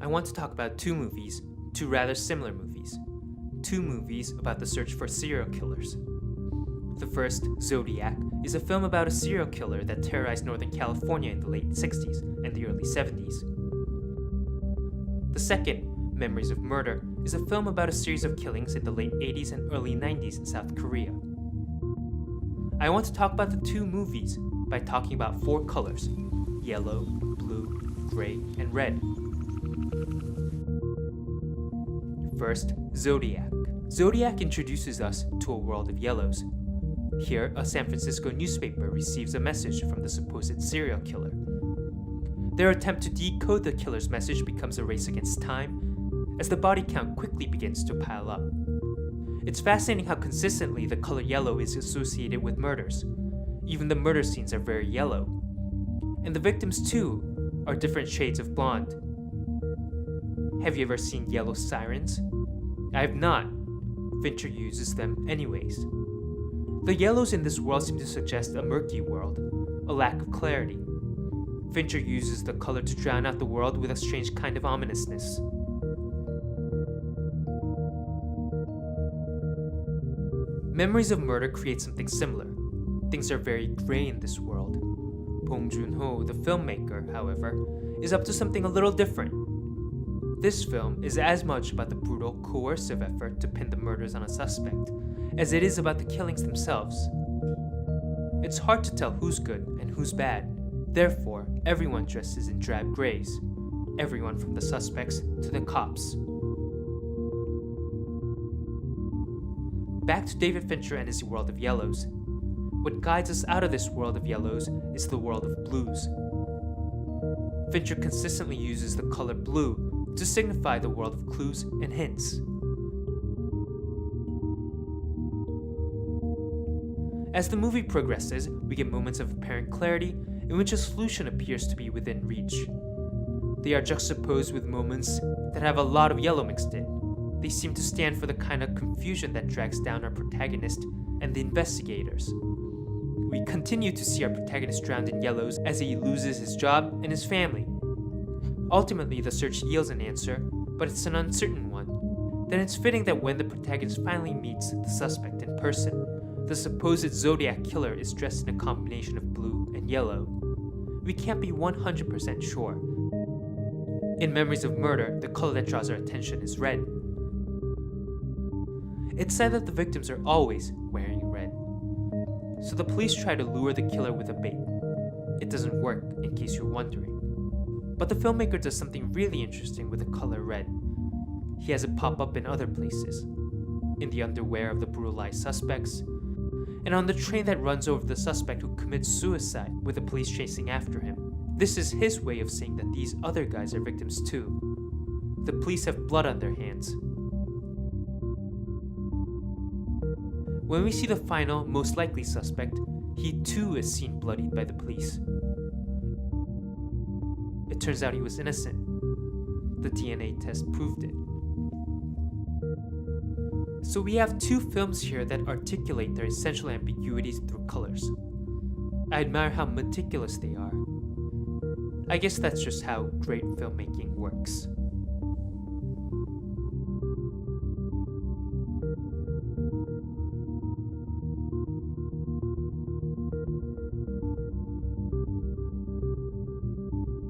I want to talk about two rather similar movies. Two movies about the search for serial killers. The first, Zodiac, is a film about a serial killer that terrorized Northern California in the late 60s and the early 70s. The second, Memories of Murder, is a film about a series of killings in the late 80s and early 90s in South Korea. I want to talk about the two movies by talking about four colors: yellow, blue, gray, and red. First, Zodiac. Zodiac introduces us to a world of yellows. Here, a San Francisco newspaper receives a message from the supposed serial killer. Their attempt to decode the killer's message becomes a race against time, as the body count quickly begins to pile up. It's fascinating how consistently the color yellow is associated with murders. Even the murder scenes are very yellow. And the victims, too, are different shades of blonde. Have you ever seen yellow sirens? I have not. Fincher uses them anyways. The yellows in this world seem to suggest a murky world, a lack of clarity. Fincher uses the color to drown out the world with a strange kind of ominousness. Memories of Murder create something similar. Things are very gray in this world. Bong Joon-ho, the filmmaker, however, is up to something a little different. This film is as much about the brutal, coercive effort to pin the murders on a suspect as it is about the killings themselves. It's hard to tell who's good and who's bad. Therefore, everyone dresses in drab grays. Everyone from the suspects to the cops. Back to David Fincher and his world of yellows. What guides us out of this world of yellows is the world of blues. Fincher consistently uses the color blue to signify the world of clues and hints. As the movie progresses, we get moments of apparent clarity in which a solution appears to be within reach. They are juxtaposed with moments that have a lot of yellow mixed in. They seem to stand for the kind of confusion that drags down our protagonist and the investigators. We continue to see our protagonist drowned in yellows as he loses his job and his family. Ultimately, the search yields an answer, but it's an uncertain one. Then it's fitting that when the protagonist finally meets the suspect in person, the supposed Zodiac killer is dressed in a combination of blue and yellow. We can't be 100% sure. In Memories of Murder, the color that draws our attention is red. It's said that the victims are always wearing red. So the police try to lure the killer with a bait. It doesn't work, in case you're wondering. But the filmmaker does something really interesting with the color red. He has it pop up in other places. In the underwear of the brutalized suspects, and on the train that runs over the suspect who commits suicide with the police chasing after him. This is his way of saying that these other guys are victims too. The police have blood on their hands. When we see the final, most likely suspect, he too is seen bloodied by the police. It turns out he was innocent. The DNA test proved it. So we have two films here that articulate their essential ambiguities through colors. I admire how meticulous they are. I guess that's just how great filmmaking works.